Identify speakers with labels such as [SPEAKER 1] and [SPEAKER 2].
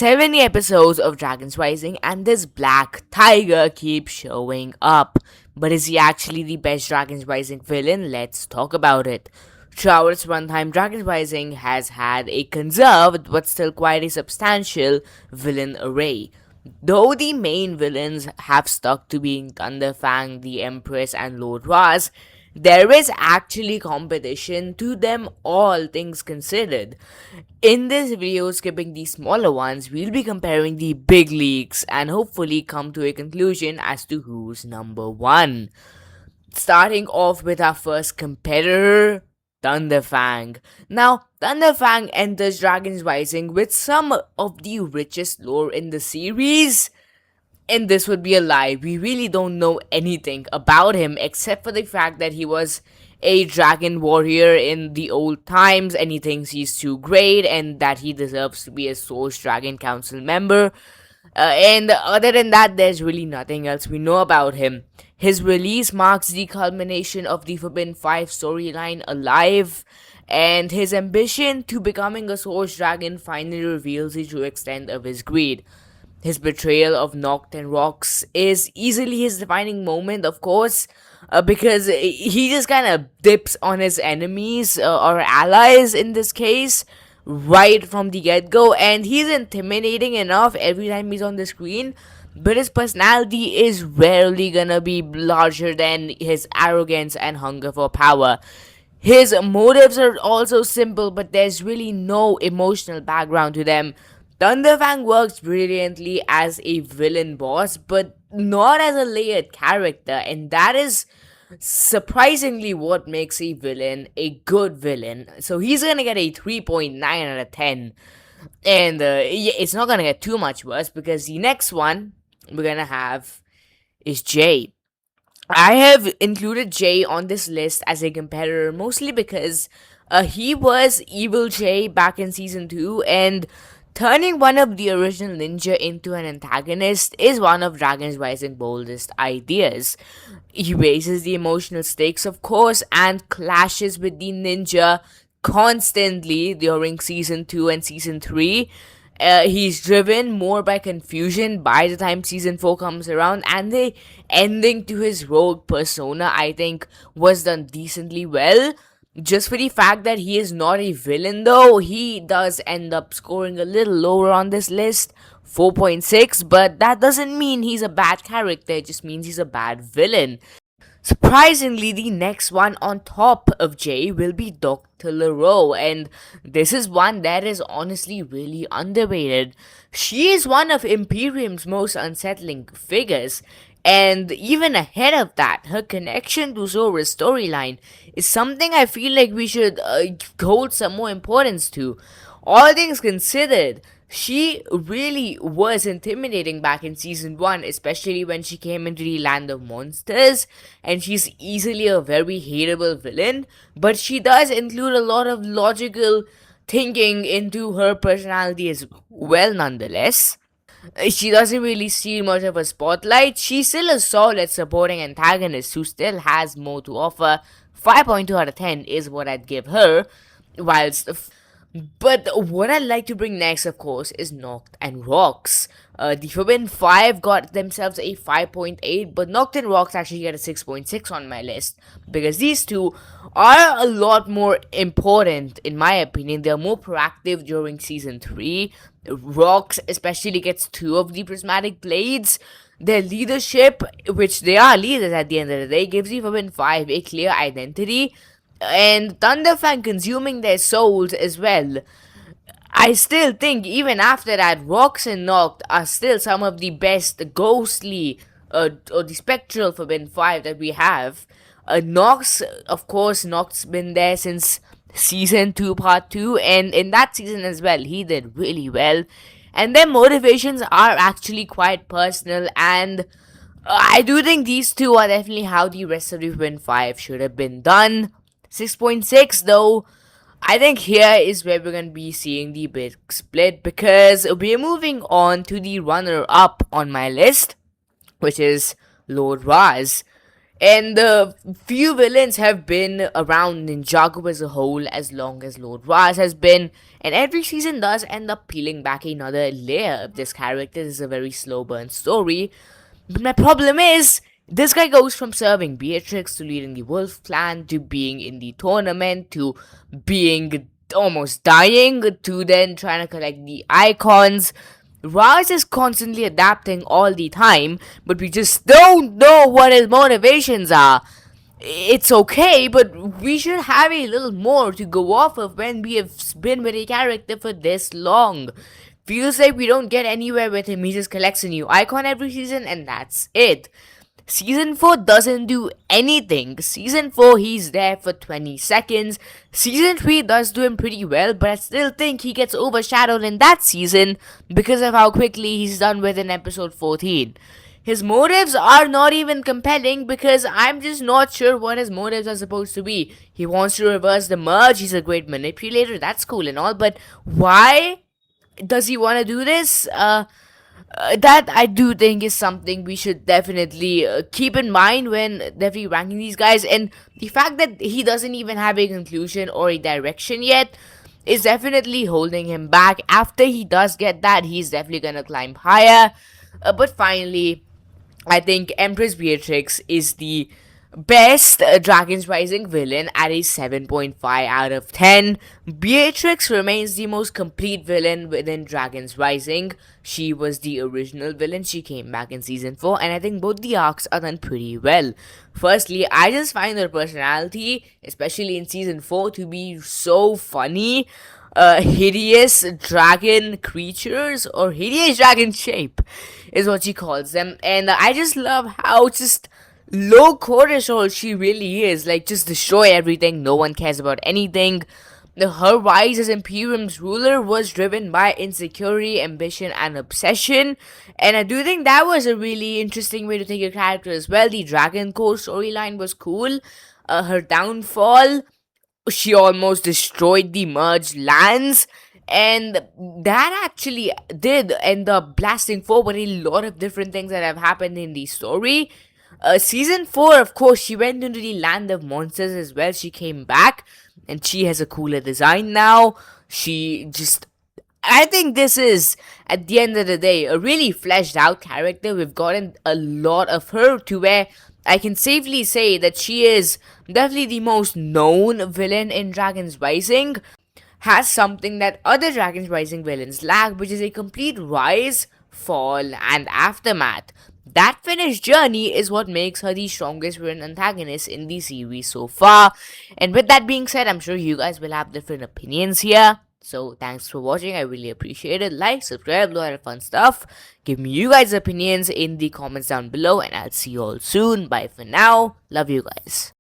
[SPEAKER 1] 70 episodes of Dragon's Rising, and this black tiger keeps showing up. But is he actually the best Dragon's Rising villain? Let's talk about it. Throughout its runtime, Dragon's Rising has had a conserved but still quite a substantial villain array. Though the main villains have stuck to being Thunderfang, the Empress, and Lord Ras, there is actually competition to them, all things considered. In this video, skipping the smaller ones, we'll be comparing the big leagues and hopefully come to a conclusion as to who's number one. Starting off with our first competitor, Thunderfang. Now, Thunderfang enters Dragon's Rising with some of the richest lore in the series. And this would be a lie. We really don't know anything about him except for the fact that he was a dragon warrior in the old times and he thinks he's too great and that he deserves to be a Source Dragon Council member. And other than that, there's really nothing else we know about him. His release marks the culmination of the Forbidden 5 storyline alive, and his ambition to becoming a Source Dragon finally reveals the true extent of his greed. His betrayal of Noct and Rocks is easily his defining moment, of course, because he just kind of dips on his enemies or allies in this case right from the get-go, and he's intimidating enough every time he's on the screen, but his personality is rarely gonna be larger than his arrogance and hunger for power. His motives are also simple, but there's really no emotional background to them. Thunderfang works brilliantly as a villain boss, but not as a layered character, and that is surprisingly what makes a villain a good villain. So he's gonna get a 3.9 out of 10, and it's not gonna get too much worse because the next one we're gonna have is Jay. I have included Jay on this list as a competitor mostly because he was Evil Jay back in season 2, and turning one of the original ninja into an antagonist is one of Dragon's Rising's boldest ideas. He raises the emotional stakes, of course, and clashes with the ninja constantly during season 2 and season 3. He's driven more by confusion by the time season 4 comes around, and the ending to his rogue persona, I think, was done decently well. Just for the fact that he is not a villain, though, he does end up scoring a little lower on this list, 4.6, but that doesn't mean he's a bad character, it just means he's a bad villain. Surprisingly, the next one on top of Jay will be Dr. Laro, and this is one that is honestly really underrated. She is one of Imperium's most unsettling figures, and even ahead of that, her connection to Zora's storyline is something I feel like we should hold some more importance to. All things considered, she really was intimidating back in season 1, especially when she came into the land of monsters, and she's easily a very hateable villain, but she does include a lot of logical thinking into her personality as well nonetheless. She doesn't really see much of a spotlight. She's still a solid supporting antagonist who still has more to offer. 5.2 out of 10 is what I'd give her, whilst but what I'd like to bring next, of course, is Noct and Rocks. The Forbidden 5 got themselves a 5.8, but Noct and Rocks actually get a 6.6 on my list, because these two are a lot more important, in my opinion. They're more proactive during Season 3. Rocks especially gets 2 of the prismatic blades. Their leadership, which they are leaders at the end of the day, gives the Forbidden 5 a clear identity, and Thunderfang consuming their souls as well. I still think even after that, Rocks and Noct are still some of the best ghostly or the spectral Forbidden 5 that we have. Nox, of course, Noct's been there since season 2 part 2, and in that season as well he did really well, and their motivations are actually quite personal, and I do think these two are definitely how the rest of the Forbidden 5 should have been done. 6.6 though, I think here is where we're going to be seeing the big split, because we're moving on to the runner-up on my list, which is Lord Ras. And the few villains have been around Ninjago as a whole as long as Lord Ras has been, and every season does end up peeling back another layer of this character. This is a very slow burn story. But my problem is, this guy goes from serving Beatrix to leading the Wolf Clan to being in the tournament to being almost dying to then trying to collect the icons. Raz is constantly adapting all the time, but we just don't know what his motivations are. It's okay, but we should have a little more to go off of when we have been with a character for this long. Feels like we don't get anywhere with him. He just collects a new icon every season, and that's it. Season 4 doesn't do anything. Season 4, he's there for 20 seconds. Season 3 does do him pretty well, but I still think he gets overshadowed in that season because of how quickly he's done with in episode 14. His motives are not even compelling because I'm just not sure what his motives are supposed to be. He wants to reverse the merge, he's a great manipulator, that's cool and all, but why does he want to do this? That I do think is something we should definitely keep in mind when definitely ranking these guys. And the fact that he doesn't even have a conclusion or a direction yet is definitely holding him back. After he does get that, he's definitely gonna climb higher. But finally, I think Empress Beatrix is the best Dragon's Rising villain at a 7.5 out of 10. Beatrix remains the most complete villain within Dragon's Rising. She was the original villain, she came back in season 4, and I think both the arcs are done pretty well. Firstly, I just find her personality, especially in season 4, to be so funny. Hideous dragon creatures, or hideous dragon shape is what she calls them, and I just love how just low cortisol she really is. Like, just destroy everything, no one cares about anything. Her rise as Imperium's ruler was driven by insecurity, ambition, and obsession, and I do think that was a really interesting way to take a character as well. The Dragon Core storyline was cool. Her downfall, she almost destroyed the merged lands, and that actually did end up blasting forward a lot of different things that have happened in the story. Season 4, of course, she went into the land of monsters as well. She came back, and she has a cooler design now. I think this is, at the end of the day, a really fleshed out character. We've gotten a lot of her to where I can safely say that she is definitely the most known villain in Dragon's Rising. Has something that other Dragon's Rising villains lack, which is a complete rise, fall, and aftermath. That finished journey is what makes her the strongest villain antagonist in the series so far. And with that being said, I'm sure you guys will have different opinions here. So thanks for watching, I really appreciate it. Like, subscribe, do all that fun stuff. Give me you guys' opinions in the comments down below, and I'll see you all soon. Bye for now. Love you guys.